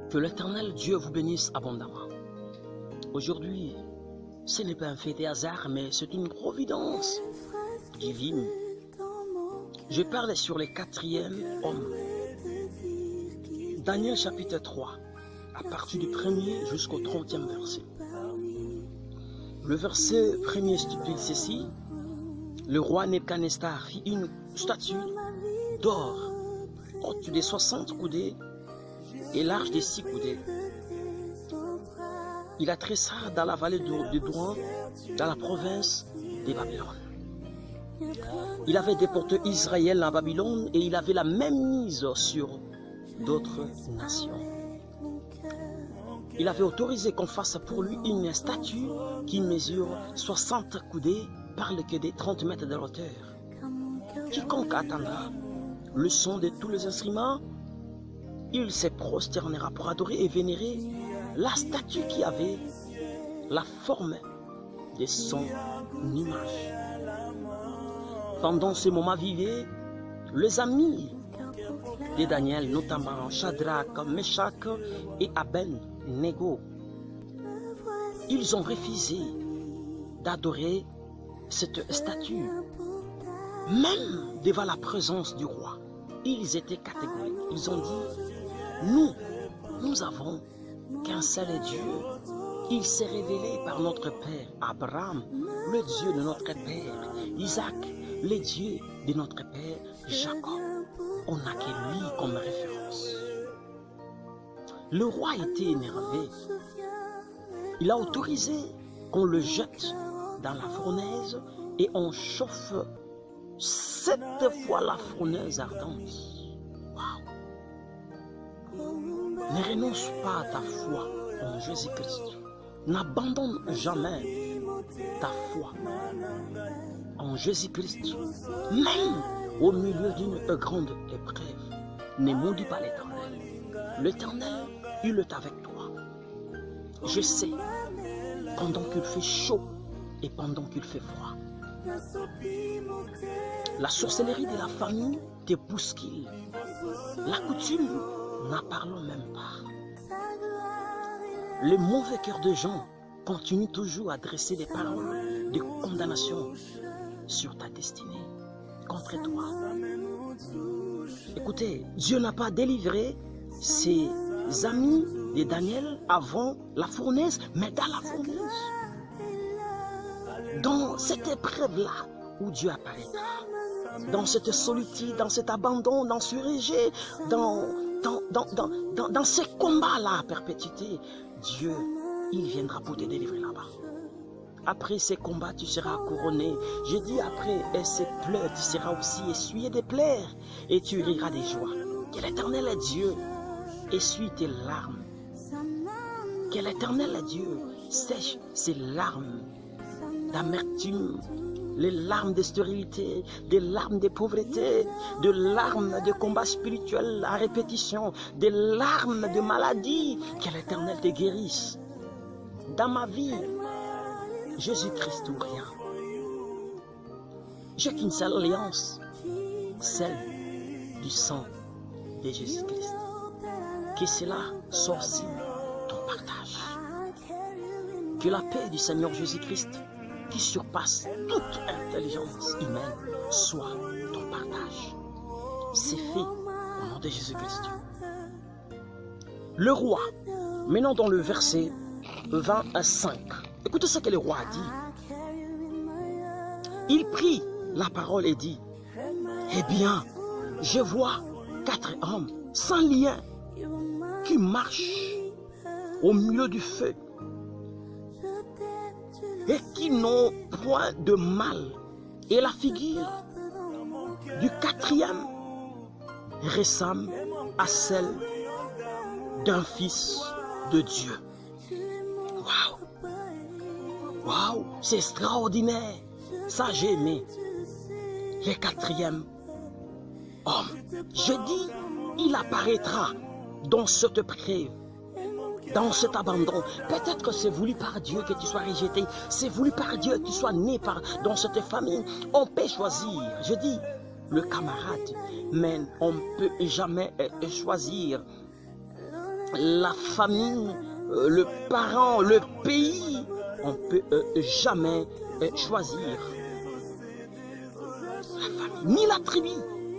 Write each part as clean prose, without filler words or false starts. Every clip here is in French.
Que l'Éternel Dieu vous bénisse abondamment. Aujourd'hui, ce n'est pas un fait des hasards, mais c'est une providence divine. Je parle sur les 4e hommes. Daniel chapitre 3, à partir du 1er jusqu'au 30e verset. Le verset 1er stipule ceci. Le roi Nebuchadnezzar fit une statue d'or, haute de 60 coudées et large de 6 coudées. Il la tressa dans la vallée de Douan, dans la province de Babylone. Il avait déporté Israël à Babylone et il avait la même mise sur d'autres nations. Il avait autorisé qu'on fasse pour lui une statue qui mesure 60 coudées, parle que de 30 mètres de hauteur. Quiconque attendra le son de tous les instruments, il se prosternera pour adorer et vénérer la statue qui avait la forme de son image. Pendant ce moment vivaient les amis de Daniel, notamment Shadrach, Meshach et Abed-Nego. Ils ont refusé d'adorer cette statue. Même devant la présence du roi, ils étaient catégoriques. Ils ont dit, nous avons qu'un seul Dieu. Il s'est révélé par notre Père Abraham, le Dieu de notre Père Isaac, le Dieu de notre Père Jacob. On n'a que lui comme référence. Le roi était énervé. Il a autorisé qu'on le jette dans la fournaise et on chauffe 7 fois la fournaise ardente. Waouh! Ne renonce pas à ta foi en Jésus-Christ. N'abandonne jamais ta foi en Jésus-Christ. Même au milieu d'une grande épreuve, ne maudis pas l'Éternel. L'Éternel, il est avec toi. Je sais, pendant qu'il fait chaud et pendant qu'il fait froid. La sorcellerie de la famille te bouscule. La coutume, n'en parlons même pas. Les mauvais cœurs de gens continuent toujours à dresser des paroles de condamnation sur ta destinée, contre toi. Écoutez, Dieu n'a pas délivré ses amis de Daniel avant la fournaise, mais dans la fournaise. Dans cette épreuve-là où Dieu apparaîtra, dans cette solitude, dans cet abandon, dans ce rejet, dans ces combats-là à perpétuité, Dieu, il viendra pour te délivrer là-bas. Après ces combats, tu seras couronné. Je dis après ces pleurs, tu seras aussi essuyé des pleurs et tu riras des joies. Que l'Éternel est Dieu essuie tes larmes. Que l'Éternel est Dieu sèche ces larmes d'amertume, les larmes de stérilité, des larmes de pauvreté, des larmes de combat spirituel à répétition, des larmes de maladie. Que l'Éternel te guérisse. Dans ma vie, Jésus-Christ ou rien. J'ai qu'une seule alliance, celle du sang de Jésus-Christ. Que cela soit aussi ton partage. Que la paix du Seigneur Jésus-Christ, qui surpasse toute intelligence humaine, soit ton partage. C'est fait au nom de Jésus-Christ. Le roi, maintenant dans le verset 25, écoutez ce que le roi a dit. Il prit la parole et dit, eh bien, je vois 4 hommes sans lien qui marchent au milieu du feu et qui n'ont point de mal. Et la figure du 4e ressemble à celle d'un fils de Dieu. Waouh! Waouh! C'est extraordinaire. Ça, j'ai aimé. Le 4e homme. Je dis, il apparaîtra dans cette preuve, dans cet abandon. Peut-être que c'est voulu par Dieu que tu sois rejeté. C'est voulu par Dieu que tu sois né dans cette famille. On peut choisir. Je dis, le camarade, mais on ne peut jamais choisir la famille, le parent, le pays, on ne peut jamais choisir la famille, ni la tribu.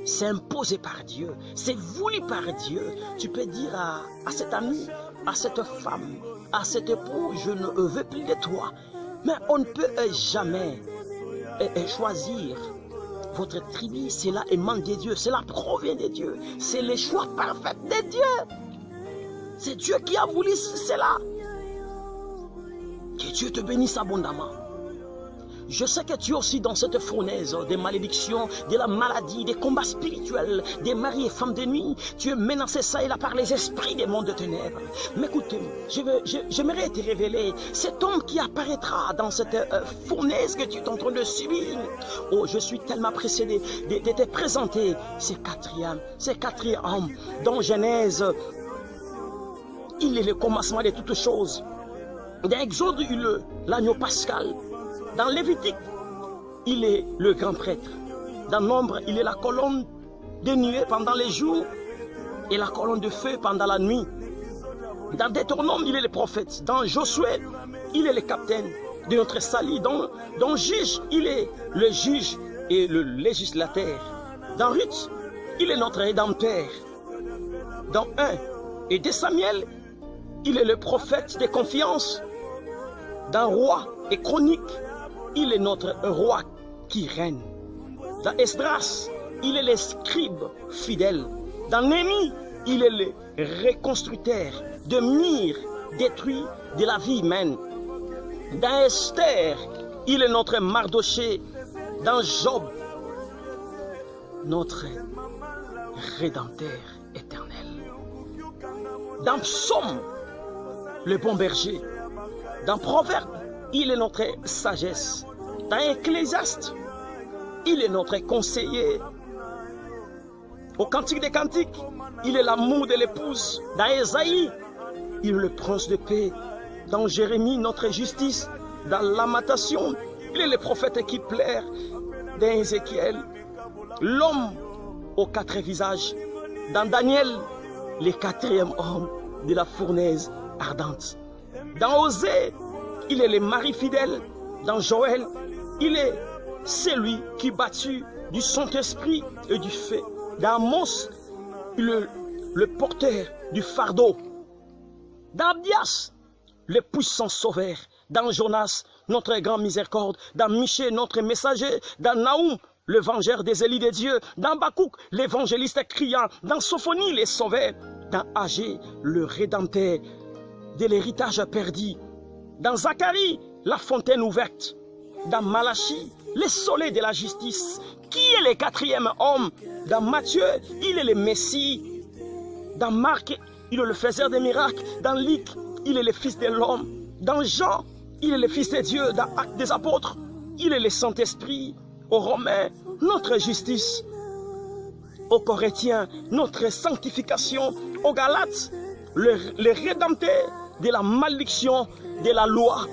C'est imposé par Dieu, c'est voulu par Dieu. Tu peux dire à cet ami, à cette femme, à cet époux, je ne veux plus de toi. Mais on ne peut jamais choisir votre tribu. Cela émane de Dieu, cela provient de Dieu. C'est le choix parfait de Dieu. C'est Dieu qui a voulu cela. Que Dieu te bénisse abondamment. Je sais que tu es aussi dans cette fournaise des malédictions, de la maladie, des combats spirituels, des maris et femmes de nuit. Tu es menacé ça et là par les esprits des mondes de ténèbres. Mais écoute-moi, j'aimerais te révéler cet homme qui apparaîtra dans cette fournaise que tu es en train de subir. Oh, je suis tellement pressé de te présenter ces quatrième homme dans Genèse. Il est le commencement de toutes choses. Dans Exode, il est l'agneau pascal. Dans Lévitique, il est le grand prêtre. Dans Nombre, il est la colonne de nuée pendant les jours et la colonne de feu pendant la nuit. Dans Deutéronome, il est le prophète. Dans Josué, il est le capitaine de notre salut. Dans Juge, il est le juge et le législateur. Dans Ruth, il est notre rédempteur. Dans 1 et 2 Samuel, il est le prophète de confiance. Dans Roi et Chronique, il est notre roi qui règne. Dans Esdras, il est le scribe fidèle. Dans Néhémie, il est le reconstructeur de murs détruits de la vie humaine. Dans Esther, il est notre Mardoché. Dans Job, notre rédempteur éternel. Dans Psaume, le bon berger. Dans Proverbe, il est notre sagesse. Dans Ecclésiaste, il est notre conseiller. Au Cantique des Cantiques, il est l'amour de l'épouse. Dans Ésaïe, il est le prince de paix. Dans Jérémie, notre justice. Dans Lamentation, il est le prophète qui plaire. Dans Ézéchiel, l'homme aux 4 visages. Dans Daniel, le 4e homme de la fournaise ardente. Dans Osée, il est le mari fidèle. Dans Joël, il est celui qui battu du Saint-Esprit et du feu. Dans Amos, il est le porteur du fardeau. Dans Abdias, le puissant sauveur. Dans Jonas, notre grand miséricorde. Dans Michée, notre messager. Dans Naoum, le vengeur des élus de Dieu. Dans Bakouk, l'évangéliste criant. Dans Sophonie, les sauveurs. Dans Agé, le rédempteur de l'héritage perdu. Dans Zacharie, la fontaine ouverte. Dans Malachie, le soleil de la justice. Qui est le 4e homme? Dans Matthieu, il est le Messie. Dans Marc, il est le faiseur des miracles. Dans Luc, il est le Fils de l'homme. Dans Jean, il est le Fils de Dieu. Dans Actes des Apôtres, il est le Saint-Esprit. Aux Romains, notre justice. Aux Corinthiens, notre sanctification. Aux Galates, le rédempteur de la malédiction de la loi.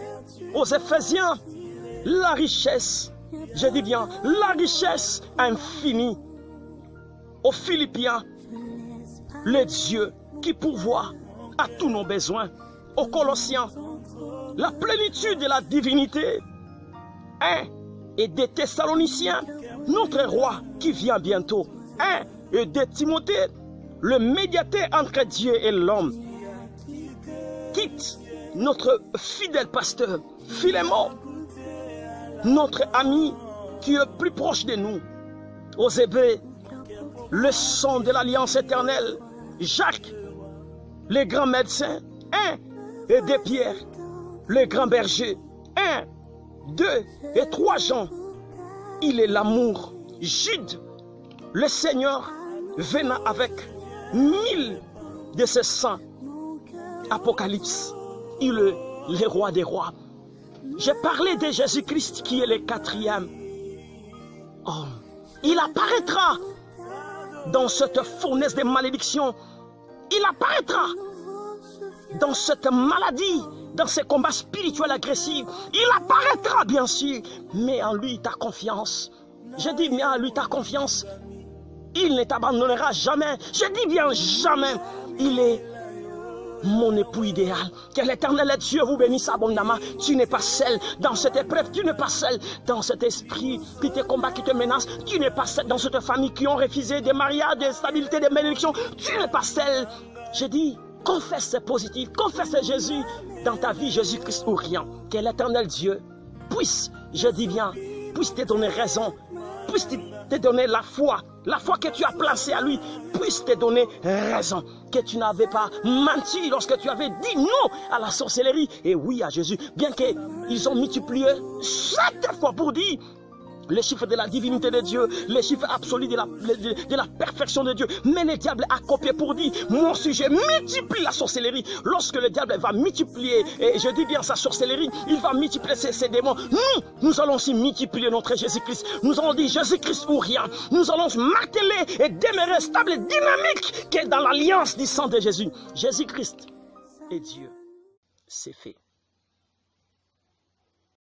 Aux Éphésiens, la richesse, je dis bien, la richesse infinie. Aux Philippiens, le Dieu qui pourvoit à tous nos besoins. Aux Colossiens, la plénitude de la divinité. Et des Thessaloniciens, notre roi qui vient bientôt. Et de Timothée, le médiateur entre Dieu et l'homme. Quitte notre fidèle pasteur Philémon, notre ami qui est plus proche de nous. Aux Hébreux, le sang de l'alliance éternelle. Jacques, le grand médecin. Et de Pierre, le grand berger. 1, 2 et 3 Jean, il est l'amour. Jude, le Seigneur venant avec 1000 de ses saints. Apocalypse, il est le roi des rois. J'ai parlé de Jésus-Christ qui est le 4e homme. Il apparaîtra dans cette fournaise de malédiction. Il apparaîtra dans cette maladie, dans ces combats spirituels agressifs. Il apparaîtra bien sûr, mais en lui ta confiance. Je dis bien en lui ta confiance. Il ne t'abandonnera jamais. Je dis bien jamais. Il est mon époux idéal. Que l'Éternel Dieu vous bénisse abondamment. Tu n'es pas seul dans cette épreuve, tu n'es pas seul dans cet esprit qui te combat, qui te menace. Tu n'es pas seul dans cette famille qui ont refusé des mariages, des stabilités, des bénédictions. Tu n'es pas seul. Je dis, confesse ce positif, confesse Jésus dans ta vie, Jésus-Christ ou rien. Que l'Éternel Dieu puisse, je dis bien, puisse te donner raison, puisse te donner la foi que tu as placée à lui, puisse te donner raison, que tu n'avais pas menti lorsque tu avais dit non à la sorcellerie et oui à Jésus, bien qu'ils ont multiplié 7 fois pour dire le chiffre de la divinité de Dieu, le chiffre absolu de la perfection de Dieu. Mais le diable a copié pour dire, moi aussi je multiplie la sorcellerie. Lorsque le diable va multiplier, et je dis bien sa sorcellerie, il va multiplier ses démons. Nous allons aussi multiplier notre Jésus-Christ. Nous allons dire Jésus-Christ ou rien. Nous allons marteler et demeurer stable et dynamique qui est dans l'alliance du sang de Jésus. Jésus-Christ et Dieu, c'est fait.